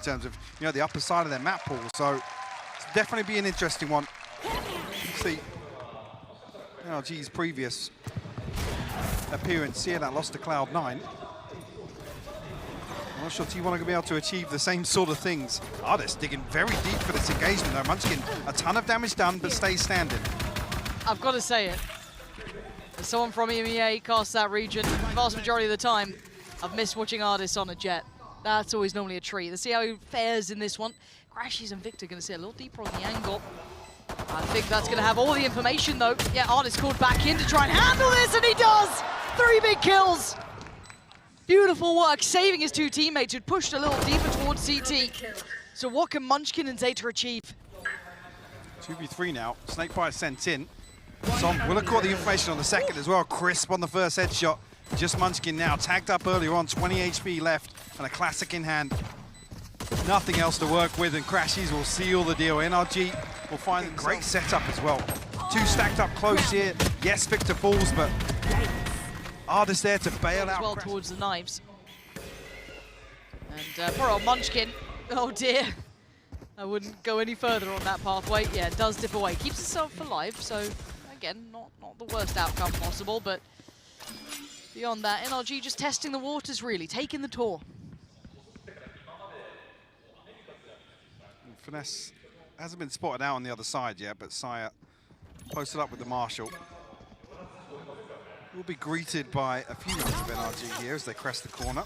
terms of, you know, the upper side of their map pool. So it's definitely be an interesting one. See, NRG's previous appearance here, that loss to Cloud9. I'm not sure T1 are going to be able to achieve the same sort of things. Artist digging very deep for this engagement though. Munchkin, a ton of damage done, but stays standing. I've got to say it. As someone from EMEA casts that region, the vast majority of the time, I've missed watching Artist on a jet. That's always normally a treat. Let's see how he fares in this one. Crashies and Victor going to sit a little deeper on the angle. I think that's going to have all the information though. Yeah, Artist called back in to try and handle this, and he does! 3 big kills! Beautiful work, saving his 2 teammates who'd pushed a little deeper towards CT. So what can Munchkin and Zeta achieve? 2v3 now, Snakebite sent in. Som will have caught the information on the second as well. Crisp on the first headshot. Just Munchkin now, tagged up earlier on, 20 HP left, and a classic in hand. Nothing else to work with, and Crashies will seal the deal. NRG will find a great setup as well. 2 stacked up close here. Yes, Victor falls, but Artist there to bail out. Well towards the knives. And poor old Munchkin, oh dear. I wouldn't go any further on that pathway. Yeah, it does dip away. Keeps itself alive, so again, not the worst outcome possible, but beyond that, NRG just testing the waters really, taking the tour. Finesse hasn't been spotted out on the other side yet, but Saya posted up with the Marshal. Will be greeted by a few members of NRG here as they crest the corner.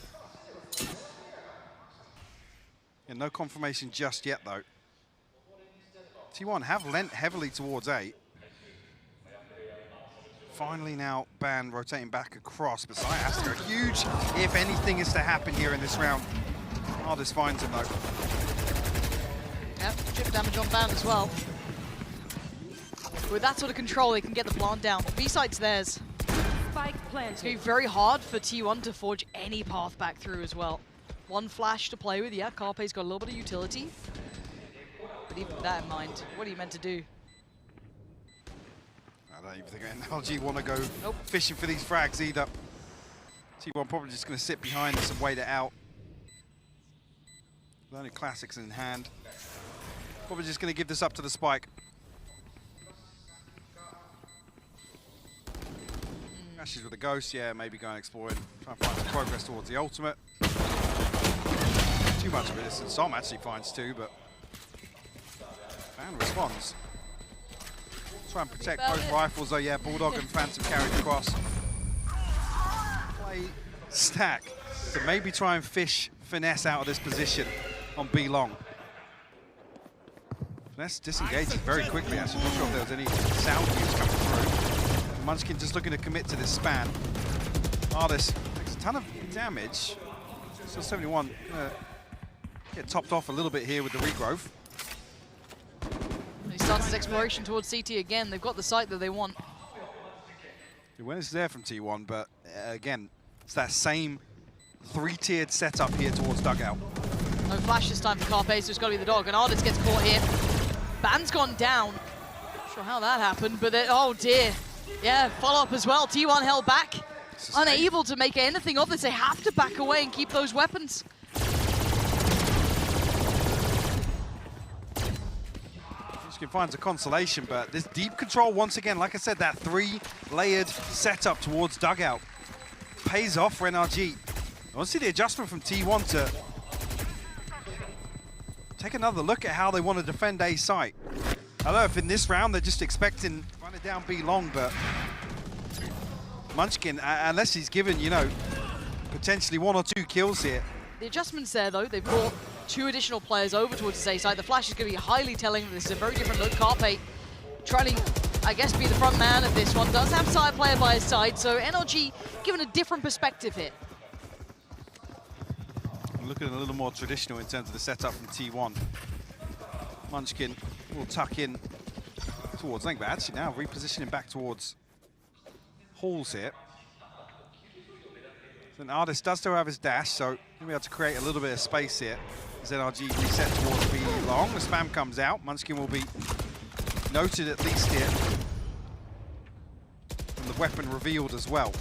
And no confirmation just yet, though. T1 have lent heavily towards A. Finally now, Ban rotating back across, but Saya has to go huge if anything is to happen here in this round. Artist finds him, though. Yep, chip damage on Ban as well. With that sort of control, they can get the plant down. B-site's theirs. It's going to be very hard for T1 to forge any path back through as well. 1 flash to play with, yeah, Carpe's got a little bit of utility. But even with that in mind, what are you meant to do? I don't even think NRG want to go fishing for these frags either. T1 probably just going to sit behind this and wait it out. With only classics in hand. Probably just going to give this up to the spike. Ashes with a ghost, yeah, maybe going exploring, try and find some progress towards the ultimate. Too much of it, and Som actually finds 2, but Fan responds. Try and protect both rifles though, yeah, Bulldog and Phantom carried across. Play stack to maybe try and fish Finesse out of this position on B long. Finesse disengages very quickly, actually. Not sure if there was any sound cues coming through. Munchkin just looking to commit to this span. Artist takes a ton of damage. Still 71. Get topped off a little bit here with the regrowth. He starts his exploration towards CT again. They've got the site that they want. The awareness is there from T1, but again, it's that same 3-tiered setup here towards dugout. No flash this time for Carpe, so it's got to be the dog. And Artist gets caught here. Ban's gone down. Not sure how that happened, but oh dear. Yeah, follow-up as well. T1 held back. Unable to make anything of this. They have to back away and keep those weapons. Munchkin finds a consolation, but this deep control, once again, like I said, that 3-layered setup towards dugout pays off for NRG. I want to see the adjustment from T1 to take another look at how they want to defend A site. I don't know if in this round they're just expecting running down B long, but Munchkin, unless he's given, you know, potentially 1 or 2 kills here. The adjustments there, though, they've brought 2 additional players over towards the A side. The flash is going to be highly telling that this is a very different look. Carpe trying to, I guess, be the front man of this one. Does have side player by his side, so NRG given a different perspective here. Looking a little more traditional in terms of the setup from T1. Munchkin will tuck in towards Link, but actually now repositioning back towards Halls here. Then Artist does still have his dash, so he'll be able to create a little bit of space here. As NRG reset towards B long, the spam comes out. Munchkin will be noted at least here. And the weapon revealed as well.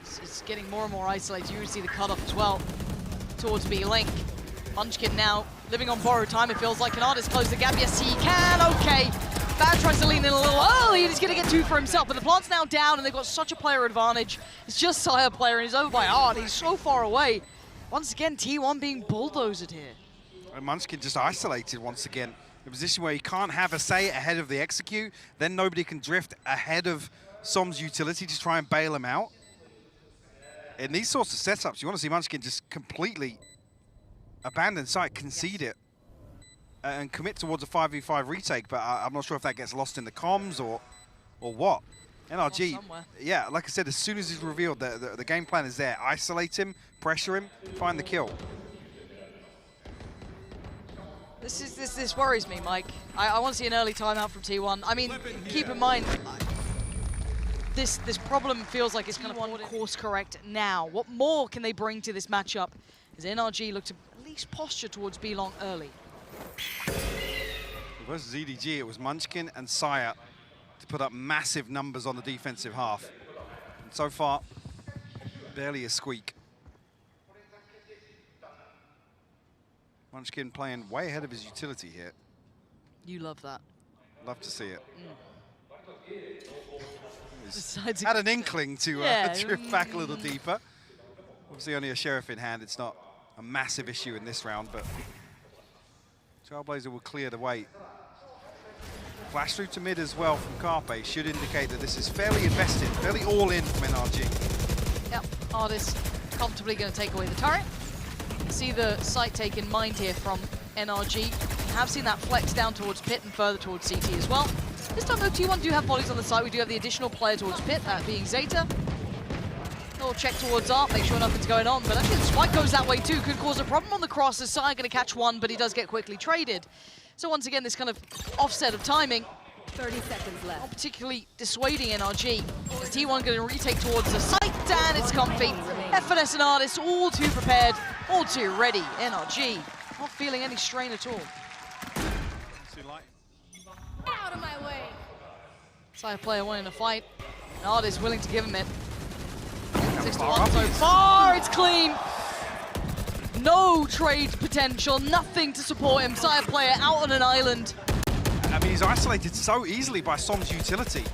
It's getting more and more isolated. You can see the cutoff as well towards B-Link. Munchkin now living on borrowed time. It feels like an artist close the gap. Yes, he can. Okay. Bad tries to lean in a little early. He's going to get two for himself. But the plant's now down, and they've got such a player advantage. It's just Sire player, and he's over by Art. He's so far away. Once again, T1 being bulldozed here. And Munchkin just isolated once again. A position where he can't have a say ahead of the execute. Then nobody can drift ahead of Som's utility to try and bail him out. In these sorts of setups, you want to see Munchkin just completely abandon site, concede it, and commit towards a 5v5 retake, but I'm not sure if that gets lost in the comms or what. NRG, yeah, like I said, as soon as he's revealed, the game plan is there. Isolate him, pressure him, find the kill. This worries me, Mike. I want to see an early timeout from T1. I mean, keep in mind, this problem feels like it's kind of one course correct now. What more can they bring to this matchup as NRG look to at least posture towards B-Long early? Versus EDG, it was Munchkin and Sire to put up massive numbers on the defensive half. And so far, barely a squeak. Munchkin playing way ahead of his utility here. You love that. Love to see it. Besides had an inkling to drift back a little deeper. Obviously only a Sheriff in hand. It's not a massive issue in this round, but Trailblazer will clear the way. Flash through to mid as well from Carpe should indicate that this is fairly invested, fairly all in from NRG. Yep, Artist comfortably going to take away the turret. See the site take in mind here from NRG. We have seen that flex down towards Pit and further towards CT as well. This time though, T1 do have bodies on the site. We do have the additional player towards Pit, that being Zeta. Little check towards Art, make sure nothing's going on. But actually the spike goes that way too, could cause a problem on the cross. As Sai going to catch one, but he does get quickly traded. So once again, this kind of offset of timing. 30 seconds left. Not particularly dissuading NRG. Is T1 going to retake towards the site? And it's comfy. FNS and Artist all too prepared, all too ready. NRG not feeling any strain at all. Out of my way. Side player wanting to fight. And Artist willing to give him it. 6-1 so far. It's clean. No trade potential, nothing to support him. Side player out on an island. I mean, he's isolated so easily by Som's utility.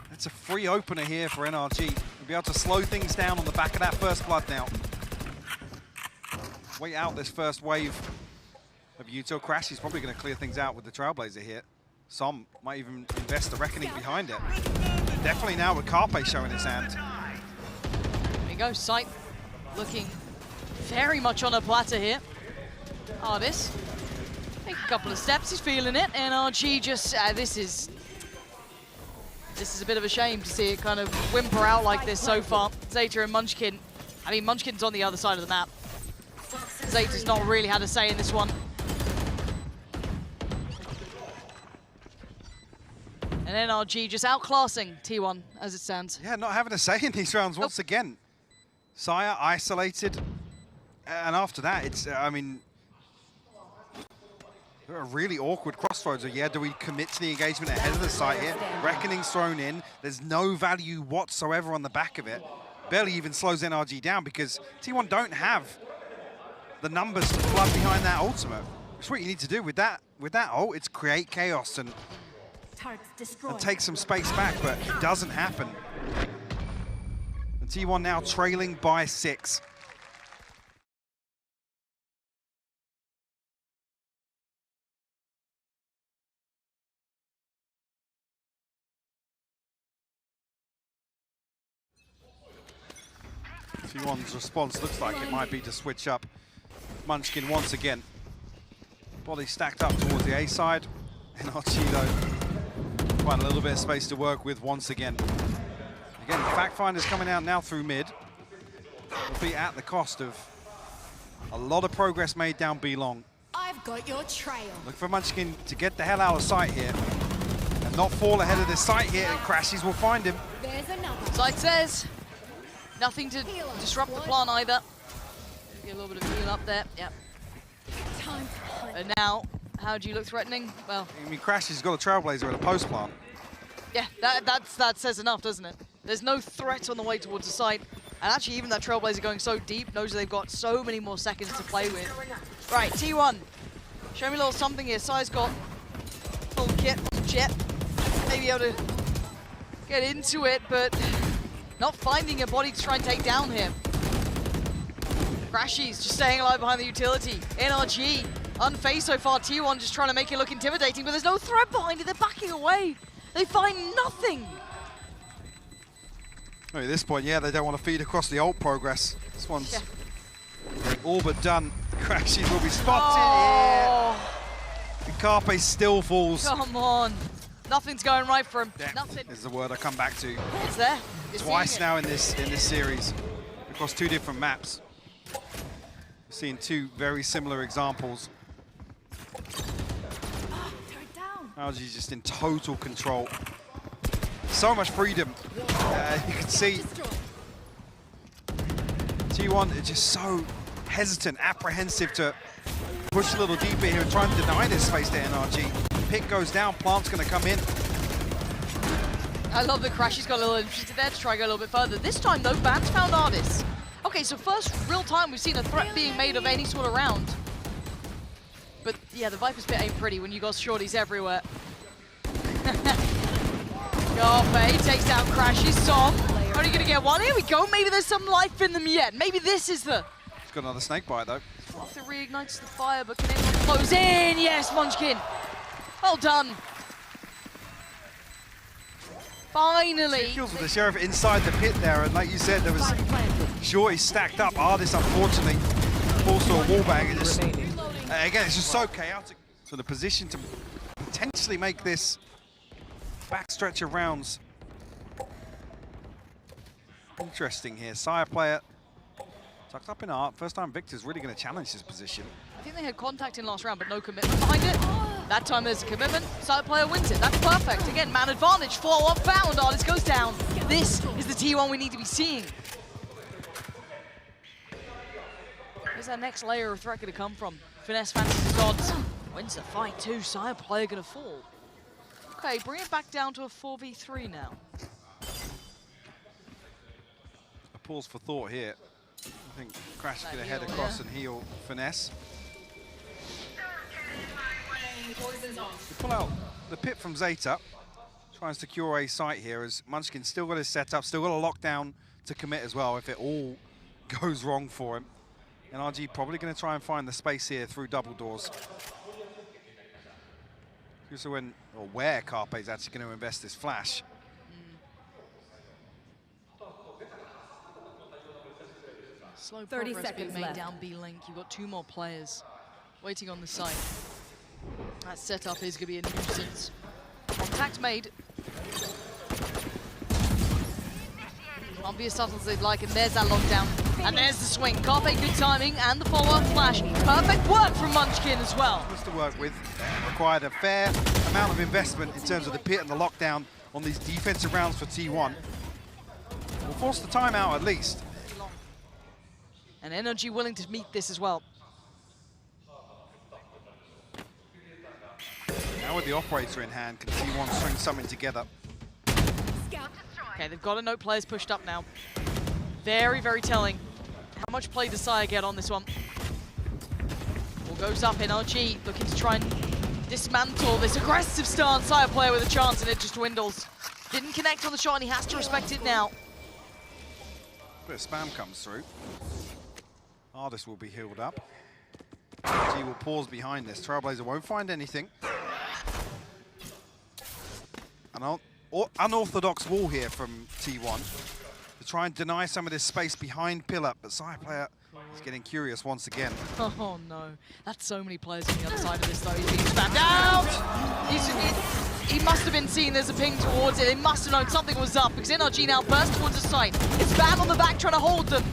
That's a free opener here for NRG. We'll be able to slow things down on the back of that first blood now. Wait out this first wave of util. Crash, he's probably going to clear things out with the Trailblazer here. Som might even invest the Reckoning behind it. Definitely now with Carpe showing his hand. There you go, Sight looking very much on a platter here. Artist. Take a couple of steps, he's feeling it. NRG just, this is a bit of a shame to see it kind of whimper out like this so far. Zeta and Munchkin, I mean, Munchkin's on the other side of the map. Zeta's not really had a say in this one. And NRG just outclassing T1 as it stands. Yeah, not having a say in these rounds once again. Sire isolated, and after that, it's, I mean, a really awkward crossroads. Yeah, do we commit to the engagement ahead of the site here? Reckoning's thrown in. There's no value whatsoever on the back of it. Barely even slows NRG down because T1 don't have the numbers to flood behind that ultimate. That's what you need to do with that ult. It's create chaos and take some space back, but it doesn't happen. And T1 now trailing by 6. T1's response looks like it might be to switch up Munchkin once again. Body stacked up towards the A side. NRG though, quite a little bit of space to work with once again. Again, the Fact Finder's coming out now through mid. Will be at the cost of a lot of progress made down B-Long. I've got your trail. Look for Munchkin to get the hell out of sight here. And not fall ahead of this site here, and Crashies will find him. There's another. Sight says, nothing to disrupt the plan either. Get a little bit of heal up there, yep. Time to hunt. And now, how do you look threatening? Well, I mean, Crashies got a Trailblazer at a post plant. yeah, that says enough, doesn't it? There's no threat on the way towards the site. And actually, even that Trailblazer going so deep knows that they've got so many more seconds to play with. Right, T1. Show me a little something here. Sai's got full kit, Jet. Maybe able to get into it, but not finding a body to try and take down here. Crashies just staying alive behind the utility. NRG, unfazed so far. T1 just trying to make it look intimidating, but there's no threat behind it. They're backing away. They find nothing. At this point, yeah, they don't want to feed across the ult progress. This one's all but done. Crashies will be spotted here. And Carpe still falls. Come on. Nothing's going right for him. Depth Nothing. is the word I come back to. It's there. You're Twice seeing it. now in this series, across 2 different maps. We're seeing 2 very similar examples. NRG's just in total control. So much freedom. You can see T1 is just so hesitant, apprehensive to push a little deeper here and try and deny this space to NRG. Pick goes down, Plant's going to come in. I love that Crashy's got a little interested there to try and go a little bit further. This time, though, Band's found Artis. Okay, so first real time we've seen a threat being made of any sort of round. But yeah, the Viper's bit ain't pretty when you got shorties everywhere. Garfe takes down Crashy. Som, only gonna get one. Here we go. Maybe there's some life in them yet. Maybe this is the... He's got another snake bite, though. Fluff that reignites the fire, but can anyone close in? Yes, Munchkin. Well done. Finally. 2 kills with the Sheriff inside the pit there, and like you said, there was shorties stacked up. Artis, unfortunately, falls to a wallbang. And just, again, it's just so chaotic. So the position to potentially make this backstretch of rounds interesting here. Sire player tucked up in art. First time Victor's really going to challenge his position. I think they had contact in last round, but no commitment behind it. That time there's a commitment. Sire player wins it. That's perfect. Again, man advantage. Follow-up found. Artis goes down. This is the T1 we need to be seeing. Where's that next layer of threat going to come from? Finesse fancies his odds. Wins the fight too. Sire player going to fall. Okay, bring it back down to a 4v3 now. A pause for thought here. I think Crash is going to head across and heal Finesse. We pull out the pit from Zeta. Try and secure a site here as Munchkin still got his setup, still got a lockdown to commit as well if it all goes wrong for him. NRG probably going to try and find the space here through double doors. So when, or where Carpe is actually going to invest this flash. Slow 30 progress being seconds made left. down B-Link. You've got 2 more players waiting on the site. That setup is going to be a nuisance. Contact made. Can't be as subtle as they'd like, and there's that lockdown. And there's the swing. Carpe, good timing, and the follow-up flash. Perfect work from Munchkin as well. To work with, required a fair amount of investment in terms of the pit and the lockdown on these defensive rounds for T1. We'll force the timeout at least. And NRG willing to meet this as well. Now with the operator in hand, can T1 string something together? Okay, they've got a note players pushed up now. Very, very telling. How much play does Sire get on this one? Ball goes up, NRG looking to try and dismantle this aggressive stance. Sire player with a chance and it just dwindles. Didn't connect on the shot and he has to respect it now. Bit of spam comes through. Artis will be healed up. He will pause behind this. Trailblazer won't find anything. An unorthodox wall here from T1 to try and deny some of this space behind Pillar, but Sire player is getting curious once again. Oh no, that's so many players on the other side of this though. He's being spammed out! He must have been seen there's a ping towards it. They must have known something was up because NRG now burst towards the site. It's Bam on the back trying to hold them.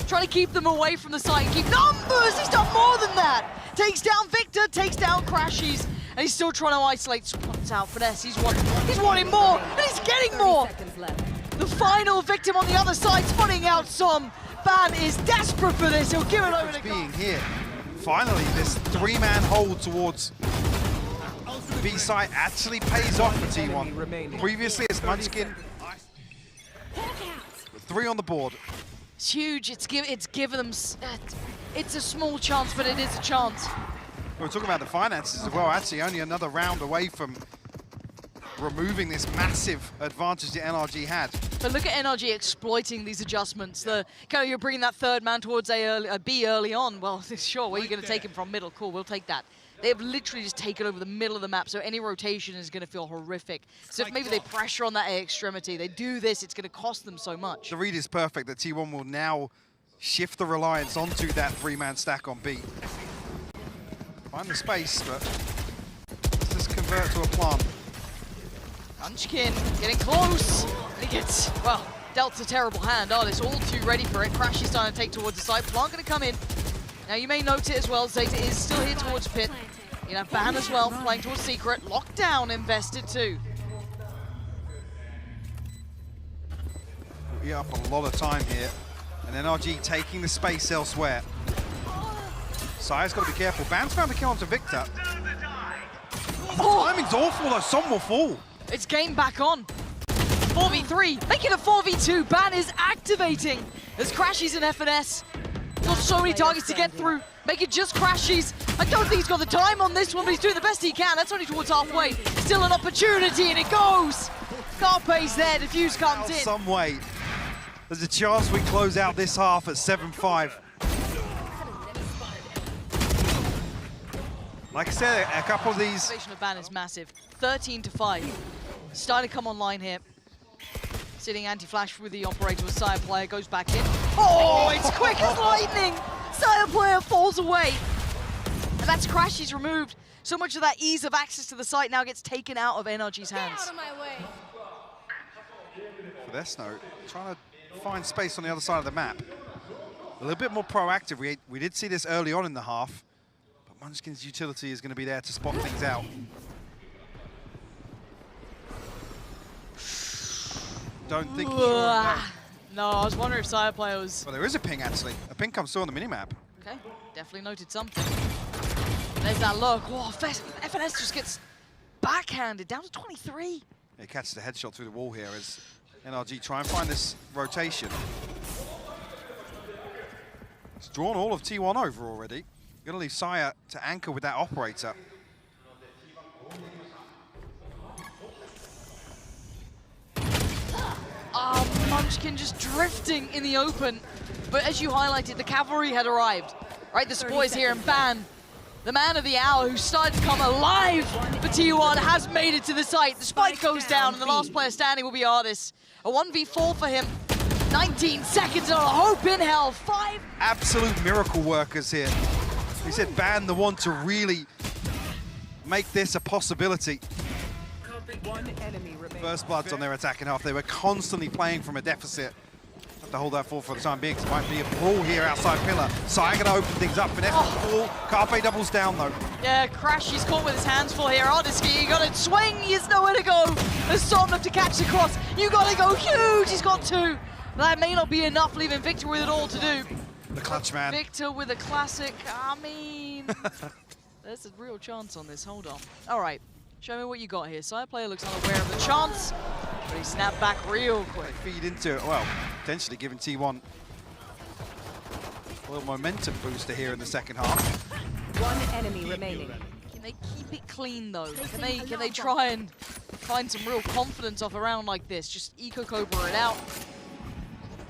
Trying to keep them away from the site and keep numbers! He's done more than that! Takes down Victor, takes down Crashies, and he's still trying to isolate. Spots out Finesse, he's wanting more, and he's getting more! The final victim on the other side, spotting out Som. Ban is desperate for this, he'll give it over to being here. Finally, this 3-man hold towards B site actually pays off for T1. Previously, it's Munchkin 3 on the board. It's huge. It's given them. It's a small chance, but it is a chance. We're talking about the finances as well. Actually, only another round away from removing this massive advantage that NRG had. But look at NRG exploiting these adjustments. You're bringing that third man towards a B early on. Well, sure, where are you going to take him from? Middle, cool, we'll take that. They have literally just taken over the middle of the map, so any rotation is going to feel horrific. So if maybe they pressure on that A extremity, they do this, it's going to cost them so much. The read is perfect that T1 will now shift the reliance onto that 3-man stack on B. Find the space, but let's just convert to a plant. Munchkin getting close. And he gets, well, dealt a terrible hand. Artist all too ready for it. Crash is starting to take towards the side. Plant going to come in. Now you may note it as well, Zeta is still here towards Pit. You have Ban as well, playing towards Secret. Lockdown invested too. We up a lot of time here. And NRG taking the space elsewhere. Sire's got to be careful. Ban's found the kill onto Victor. Oh, timing's awful though, some will fall. It's game back on. 4v3, make it a 4v2. Ban is activating. There's Crashies in FNS. Got so many targets to get through. Make it just Crashies. I don't think he's got the time on this one, but he's doing the best he can. That's only towards halfway. Still an opportunity, and it goes. Carpe's there, Diffuse comes in. Some way. There's a chance we close out this half at 7-5. Like I said, a couple of these... The activation of Ban is massive. 13-5. Starting to come online here. Sitting anti-flash with the operator with Sire player, goes back in. Oh, it's quick as lightning! Sire player falls away. And that's Crash, he's removed. So much of that ease of access to the site now gets taken out of NRG's hands. Get out of my way. For their Snow, trying to find space on the other side of the map. A little bit more proactive. We did see this early on in the half, but Munchkin's utility is going to be there to spot things out. Don't think he's sure. No, I was wondering if Sire player was... Well, there is a ping, actually. A ping comes through on the minimap. Okay, definitely noted something. There's that look. Oh, FNS just gets backhanded, down to 23. He catches the headshot through the wall here as NRG try and find this rotation. It's drawn all of T1 over already. Gonna leave Sire to anchor with that operator. Munchkin just drifting in the open. But as you highlighted, the cavalry had arrived. Right, the spoils here, and Ban, the man of the hour who started to come alive for T1, has made it to the site. The spike goes down, and the last player standing will be Artis. A 1v4 for him. 19 seconds and a hope in hell. 5. Absolute miracle workers here. He said Ban the one to really make this a possibility. One enemy remaining. First Blood's on their attacking half. They were constantly playing from a deficit. Have to hold that fort for the time being, because it might be a brawl here outside Pillar. Sire going to open things up. Finesse fall. Carpe doubles down, though. Yeah, Crash, he's caught with his hands full here. Artiski, you got to swing. He has nowhere to go. There's Storm enough to catch the cross. You got to go huge. He's got 2. That may not be enough, leaving Victor with it all to do. The clutch man. Victor with a classic. I mean, there's a real chance on this. Hold on. All right. Show me what you got here. Side player looks unaware of the chance, but he snapped back real quick. Feed into it. Well, potentially giving T1 a little momentum booster here in the second half. One enemy remaining. Can they keep it clean though? Can they try and find some real confidence off a round like this? Just Eco Cobra it out.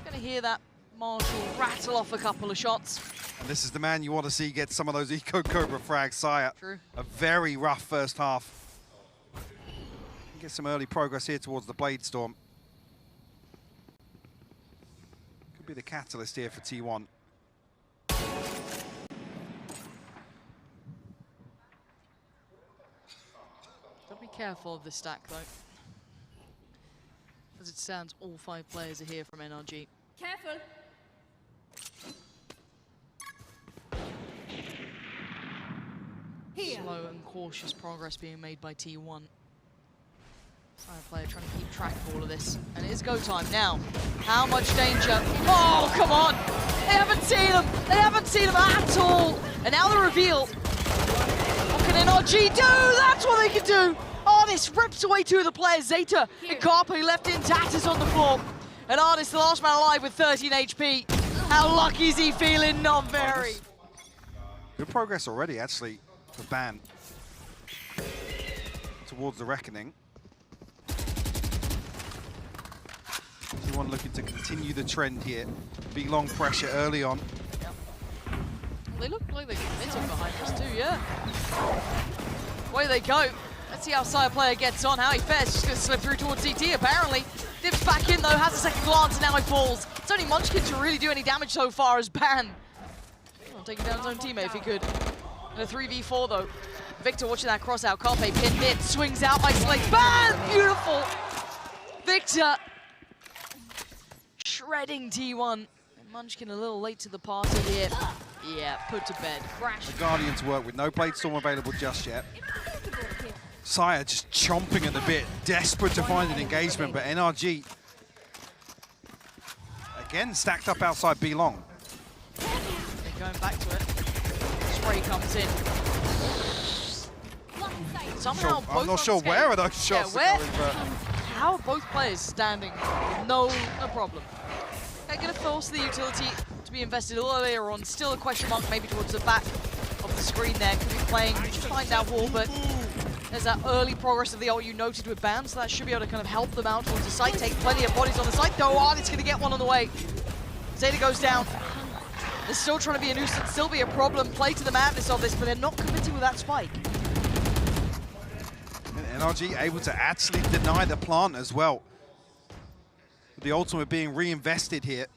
Gonna hear that Marshall rattle off a couple of shots. And this is the man you want to see get some of those Eco Cobra frags. Sire. True. A very rough first half. Get some early progress here towards the Blade Storm. Could be the catalyst here for T1. Gotta be careful of the stack though. As it stands, all 5 players are here from NRG. Careful. Here. Slow and cautious progress being made by T1. Sire player trying to keep track of all of this. And it is go time now. How much danger? Oh, come on! They haven't seen him! They haven't seen him at all! And now the reveal. What can NRG do? That's what they can do! Oh, this rips away 2 of the players. Zeta and Carpe left in tatters on the floor. And Artist, the last man alive with 13 HP. How lucky is he feeling? Not very. Good progress already, actually, for Ban. Towards the Reckoning. T1 looking to continue the trend here. Big long pressure early on. Yep. They look like they're committed behind us too, yeah. Away they go. Let's see how Sire player gets on. How he fares. Just going to slip through towards CT, apparently. Dips back in, though. Has a second glance, and now he falls. It's only Munchkin to really do any damage so far as Ban. Oh, taking down his own teammate if he could. And a 3v4, though. Victor watching that cross out. Carpe pinned mid. Swings out, isolates. Ban! Beautiful! Victor shredding T1. And Munchkin a little late to the party here. Yeah, put to bed. Crash. The Guardians work with no Blade Storm available just yet. Sire just chomping at the bit, desperate to find an engagement, but NRG again stacked up outside B long. They're going back to it. Spray comes in. Somehow both I'm not sure where are those shots are going, but how are both players standing? No problem. They're going to force the utility to be invested a little earlier on. Still a question mark maybe towards the back of the screen there. Could be playing behind that wall, but there's that early progress of the ult you noted with Ban, so that should be able to kind of help them out towards the site. Take plenty of bodies on the site, though. Artist's going to get one on the way. Zeta goes down. They're still trying to be a nuisance, still be a problem. Play to the madness of this, but they're not committing with that spike. and NRG able to actually deny the plant as well. With the ultimate being reinvested here,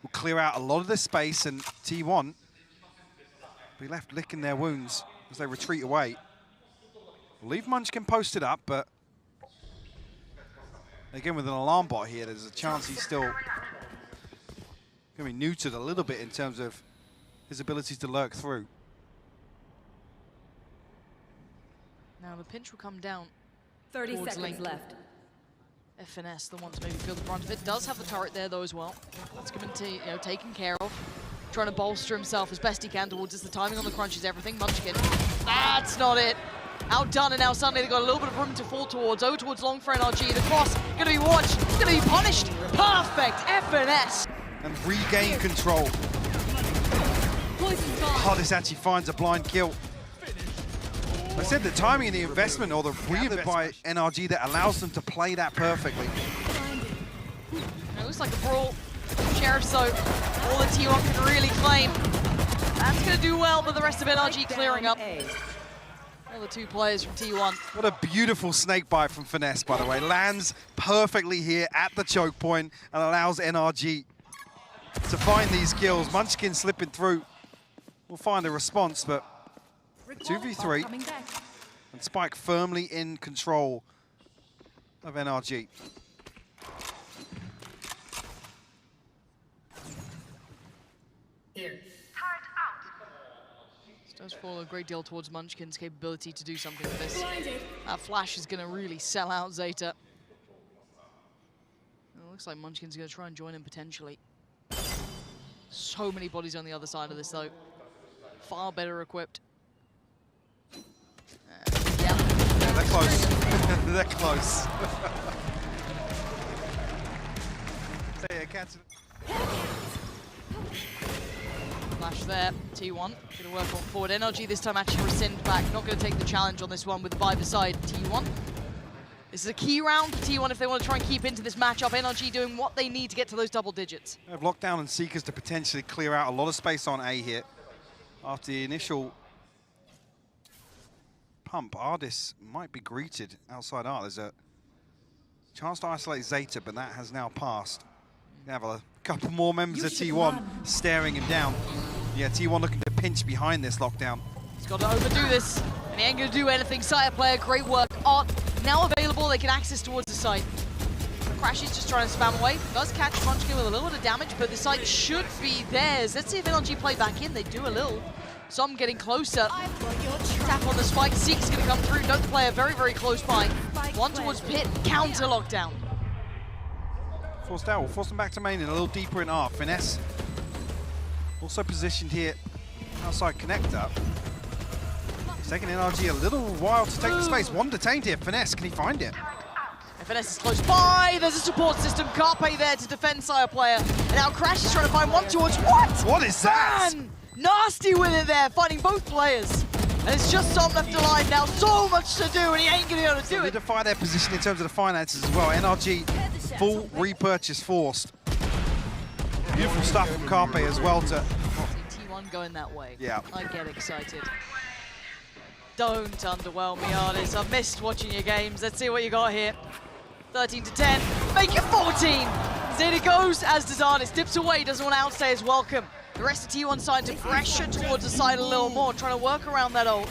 will clear out a lot of the space, and T1 will be left licking their wounds as they retreat away. We'll leave Munchkin posted up, but again with an alarm bot here, there's a chance he's still going to be neutered a little bit in terms of his ability to lurk through. Now the pinch will come down. 30 towards seconds lane. left. FNS, the one to maybe feel the brunt of it, does have the turret there though as well. That's going to be taken care of. Trying to bolster himself as best he can towards this. The timing on the crunch is everything. Munchkin, that's not it. Outdone, and now suddenly they've got a little bit of room to fall towards. Over towards long for NRG. The cross going to be watched, going to be punished. Perfect, FNS. And regain control. Oh, this actually finds a blind kill. I said the timing and the investment, or the reinvestment by NRG that allows them to play that perfectly. It looks like a brawl. Sheriff, so all the T1 can really claim. That's going to do well, but the rest of NRG clearing up. The two players from T1. What a beautiful snake bite from Finesse, by the way. Lands perfectly here at the choke point and allows NRG to find these kills. Munchkin slipping through. We'll find a response, but 2v3. And Spike firmly in control of NRG. This does fall a great deal towards Munchkin's capability to do something with this. That flash is going to really sell out Zeta. It looks like Munchkin's going to try and join him potentially. So many bodies on the other side of this though. Far better equipped. Yeah, they're close. They're close. Flash there, T1, going to work on forward. NRG this time actually rescind back, not going to take the challenge on this one with the by the side T1. This is a key round for T1 if they want to try and keep into this matchup. NRG doing what they need to get to those double digits. They have Lockdown and Seekers to potentially clear out a lot of space on A here. After the initial pump, Ardis might be greeted outside art. There's a chance to isolate Zeta, but that has now passed. We have a couple more members of T1 staring him down. Yeah, T1 looking to pinch behind this Lockdown. He's got to overdo this, and he ain't going to do anything. Sire player, great work. Art now available, they can access towards the site. Crash is just trying to spam away. Does catch Munchkin with a little bit of damage, but the site should be theirs. Let's see if NRG play back in. They do a little. Some getting closer. Tap on the spike. Seek's going to come through. Don't play a very, very close by. One towards pit. Counter Lockdown. Forced out. We'll force them back to main and a little deeper in R. Finesse also positioned here outside connector. It's taking NRG a little while to take the space. One detained here. Finesse, can he find it? FNS is close by. There's a support system. Carpe there to defend Sire player. And now Crash is trying to find one towards what? What is that? Man, nasty with it there, fighting both players. And it's just Som left alive now. So much to do, and he ain't gonna be able to do it. Solidify their position in terms of the finances as well. NRG, full repurchase forced. Beautiful stuff from Carpe as well to... T1 going that way. Yeah. I get excited. Don't underwhelm me, Ardis. I've missed watching your games. Let's see what you got here. 13 to 10. Make it 14. Zeta goes, as does Ardis. Dips away, doesn't want to outstay his welcome. The rest of T1 side to pressure towards the side a little more, trying to work around that ult.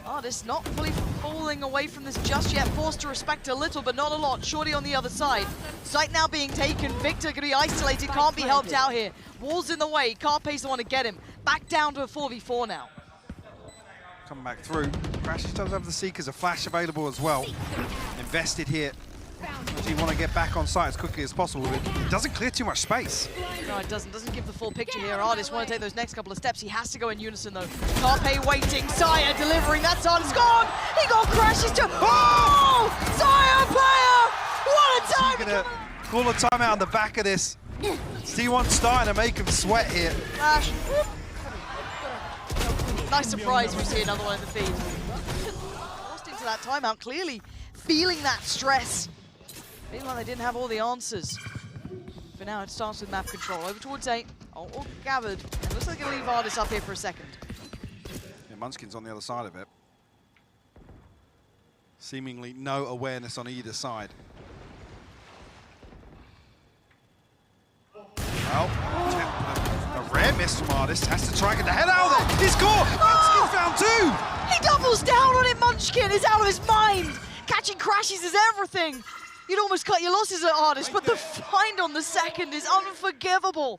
Ardis not fully falling away from this just yet. Forced to respect a little, but not a lot. Shorty on the other side. Site now being taken. Victor going to be isolated, can't be helped out here. Wall's in the way. Carpe's the one to get him. Back down to a 4v4 now. Coming back through. Crashes does have the Seekers, a flash available as well. Invested here. You want to get back on site as quickly as possible, but it doesn't clear too much space. No, it doesn't. Doesn't give the full picture here. Ardis want to take those next couple of steps. He has to go in unison, though. Carpe waiting. Sire delivering. That's Ardis gone. He got Crashes to... Oh! Sire player! What a time! He's going to call a timeout on the back of this. T1 starting to make him sweat here. Flash. Nice surprise we see another one in the feed. Forced into that timeout, clearly feeling that stress. Feeling like they didn't have all the answers. For now, it starts with map control. Over towards 8. All gathered. And looks like they'll leave Ardis up here for a second. Yeah, Munchkin's on the other side of it. Seemingly no awareness on either side. Well, a rare miss from Ardis. Has to try and get the head out of there. He's caught! Munchkin found two! He doubles down on it, Munchkin is out of his mind! Catching Crashes is everything! You'd almost cut your losses at Ardis, but the find on the second is unforgivable.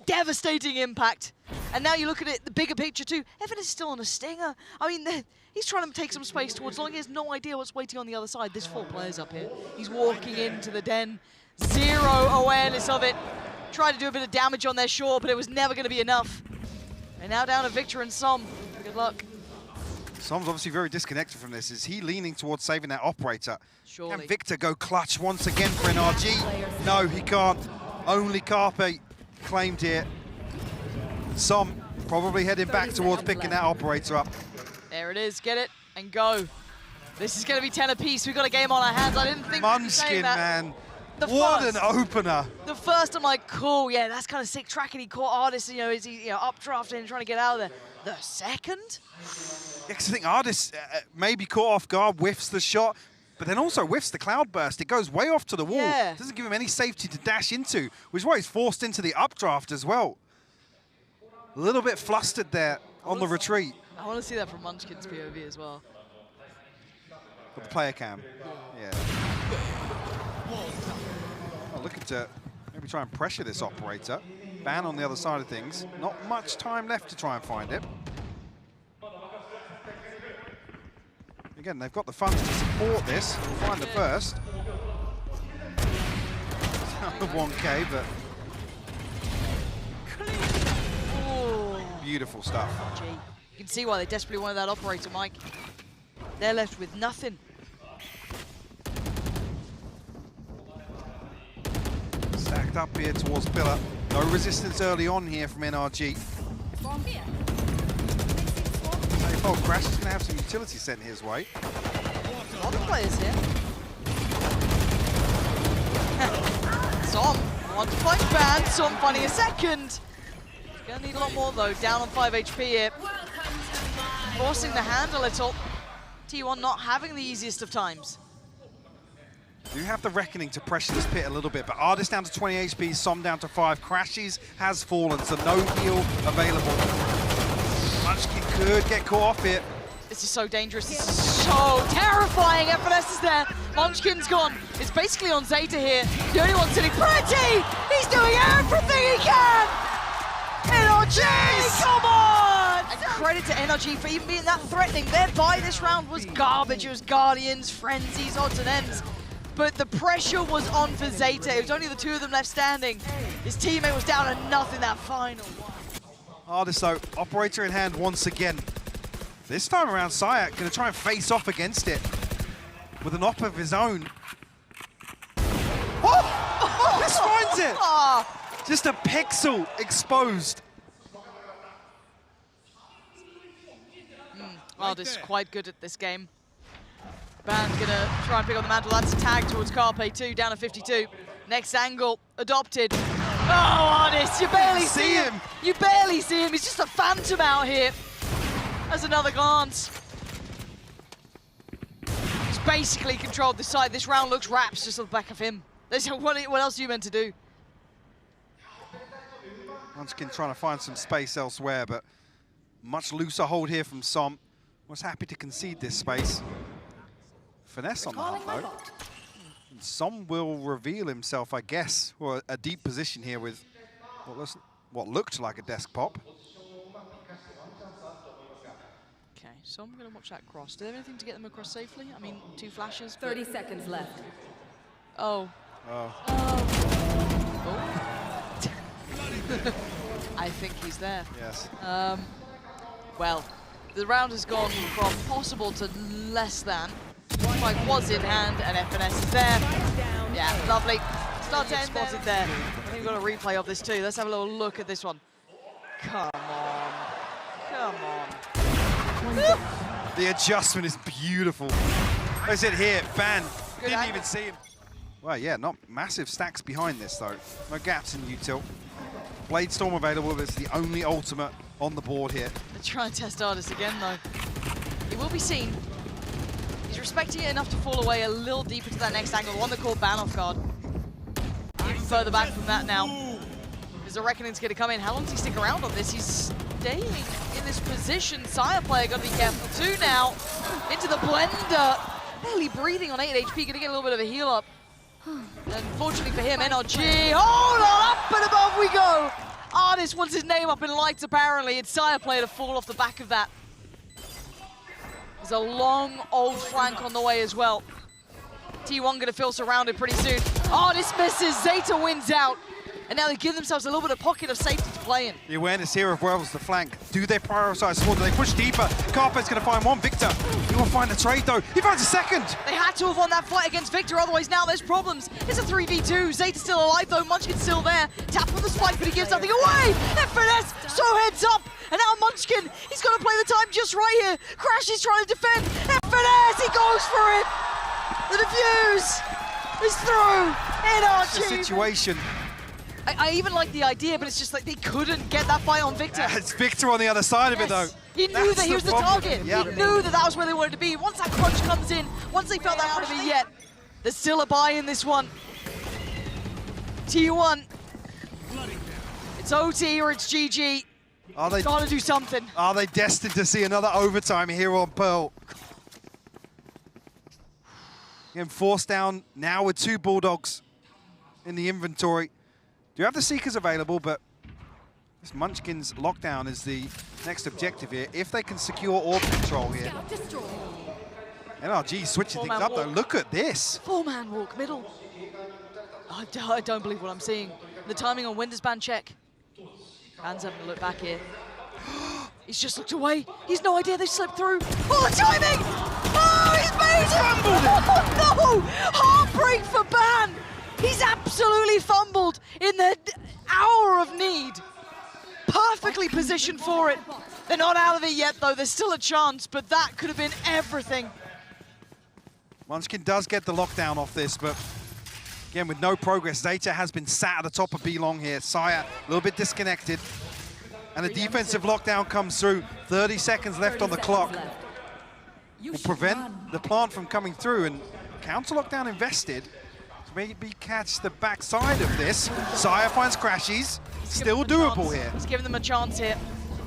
Devastating impact. And now you look at it, the bigger picture too. Evan is still on a stinger. I mean, he's trying to take some space towards long. He has no idea what's waiting on the other side. There's 4 players up here. He's walking into the den. Zero awareness of it. Tried to do a bit of damage on their shore, but it was never going to be enough. And now down to Victor and Som. Good luck. Som's obviously very disconnected from this. Is he leaning towards saving that operator? Surely. Can Victor go clutch once again for NRG? No, he can't. Only Carpe claimed here. Som probably heading back towards picking that operator up. There it is. Get it and go. This is going to be 10 apiece. We've got a game on our hands. I didn't think we'd be saying Munchkin, that. man. The What first. an opener. The first, I'm like, cool, yeah, that's kind of sick tracking. He caught Ardis, you know, is he updrafting and trying to get out of there. The second? Yeah, 'cause I think Ardis maybe caught off guard, whiffs the shot, but then also whiffs the cloud burst. It goes way off to the wall. Yeah. Doesn't give him any safety to dash into, which is why he's forced into the updraft as well. A little bit flustered there on the retreat. I want to see that from Munchkin's POV as well. Got the player cam. Yeah. Oh, looking to maybe try and pressure this operator. Ban on the other side of things. Not much time left to try and find it. Again, they've got the funds to support this. Find the first. It's not 1K, but Oh, beautiful stuff. gee. You can see why they desperately wanted that operator, Mike. They're left with nothing. Stacked up here towards Pillar. No resistance early on here from NRG. From here. Oh, Crash is going to have some utility sent his way. A lot of players here. Som wants to find Ban. Som finding a second. Gonna need a lot more though. Down on 5 HP here. Forcing the hand a little. T1 not having the easiest of times. Do have the Reckoning to pressure this pit a little bit, but Ardis down to 20 HP, Som down to 5. Crashes has fallen, so no heal available. Munchkin could get caught off here. This is so dangerous. This is so terrifying. FNS is there. Munchkin's gone. It's basically on Zeta here. The only one sitting pretty. He's doing everything he can. NRG, come on! And credit to NRG for even being that threatening. Their buy this round was garbage. It was Guardians, Frenzies, odds and ends. But the pressure was on for Zeta. It was only the 2 of them left standing. His teammate was down to nothing that final one. Ardis though, operator in hand once again. This time around, Syak going to try and face off against it with an op of his own. That's it. Ah, Just a pixel exposed. Ardis quite good at this game. Band's gonna try and pick on the mantle. That's a tag towards Carpe 2, down to 52. Next angle, adopted. Oh, Ardis, you barely see him. You barely see him. He's just a phantom out here. There's another glance. He's basically controlled the side. This round looks wraps just on the back of him. What else are you meant to do? Munchkin trying to find some space elsewhere, but much looser hold here from Som. Was happy to concede this space. Finesse on the hunt, though. And Som will reveal himself, I guess, or a deep position here with what looked like a desk pop. Okay, so I'm going to watch that cross. Do they have anything to get them across safely? I mean, 2 flashes. 30 seconds left. Oh. Oh. I think he's there. Yes. Well, the round has gone from possible to less than. Spike was in hand, and FNS is there. Yeah, lovely. Start to end spotted there. I think we've got a replay of this too. Let's have a little look at this one. Come on. Come on. The adjustment is beautiful. Is it here? Ban. Good Didn't angle. even see him. Well, yeah, not massive stacks behind this, though. No gaps in util. Blade Storm available, but it's the only ultimate on the board here. Let's try and test Ardis again, though. He will be seen. He's respecting it enough to fall away a little deeper to that next angle, the one that called ban off guard. Even further back from that now. There's a Reckoning's going to come in. How long does he stick around on this? He's staying in this position. Sire player got to be careful too now. Into the blender. Barely breathing on 8 HP. Going to get a little bit of a heal up. Unfortunately for him, NRG. Hold on, up and above we go. Ardis wants his name up in lights, apparently. It's Sire player to fall off the back of that. There's a long old flank on the way as well. T1 going to feel surrounded pretty soon. Ardis misses, Zeta wins out. And now they give themselves a little bit of pocket of safety to play in. The awareness here of where was the flank. Do they prioritize small? Do they push deeper? Carpe's going to find one. Victor, he will find the trade though. He finds a second. They had to have won that fight against Victor, otherwise now there's problems. It's a 3v2. Zeta's still alive though, Munchkin's still there. Tap on the spike, but he gives nothing away. FNS, so heads up. And now Munchkin, he's got to play the time just right here. Crash is trying to defend. FNS, he goes for it. The defuse is through. NRG. It's a situation. I even like the idea, but it's just like they couldn't get that fight on Victor. It's Victor on the other side of it, though. He knew that he was the target. Yep. He knew that that was where they wanted to be. Once that crunch comes in, once they felt that out of it yet, there's still a buy in this one. T1. It's OT or it's GG. Are they Gotta do something. Are they destined to see another overtime here on Pearl? Getting forced down now with 2 Bulldogs in the inventory. Do have the Seekers available, but this Munchkin's lockdown is the next objective here. If they can secure orb control here. NRG switching things up, though. Look at this. 4-man walk middle. I don't believe what I'm seeing. The timing on when does Ban check? Ban's having a look back here. He's just looked away. He's no idea they slipped through. Oh, the timing! Oh, he's made it! Oh, no! Heartbreak for Ban! He's absolutely fumbled in the hour of need. Perfectly positioned for it. They're not out of it yet, though. There's still a chance, but that could have been everything. Munchkin does get the lockdown off this, but again, with no progress, Zeta has been sat at the top of B-Long here. Sire, a little bit disconnected. And a defensive lockdown comes through. 30 seconds left on the clock. Will prevent the plant from coming through, and counter lockdown invested. Maybe catch the backside of this. Sire finds Crashies. Still doable here. He's giving them a chance here.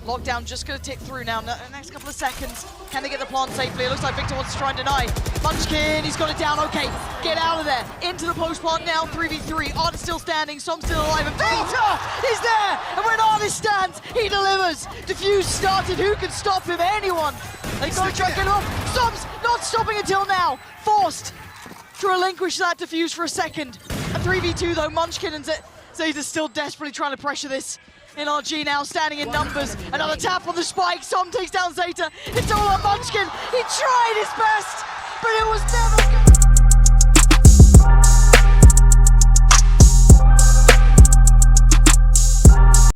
Lockdown just going to tick through now. Next couple of seconds. Can they get the plant safely? It looks like Victor wants to try and deny. Munchkin, he's got it down. Okay, get out of there. Into the post plant now. 3v3. Ardis still standing. Som still alive. And Victor is there. And when Ardis stands, he delivers. Diffuse started. Who can stop him? Anyone. They've got to try and get him off. Som's not stopping until now. Forced to relinquish that defuse for a second. A 3v2 though, Munchkin and Zeta's still desperately trying to pressure this. NRG now standing in numbers. Another tap on the spike. Som takes down Zeta. It's all on Munchkin. He tried his best, but it was never good.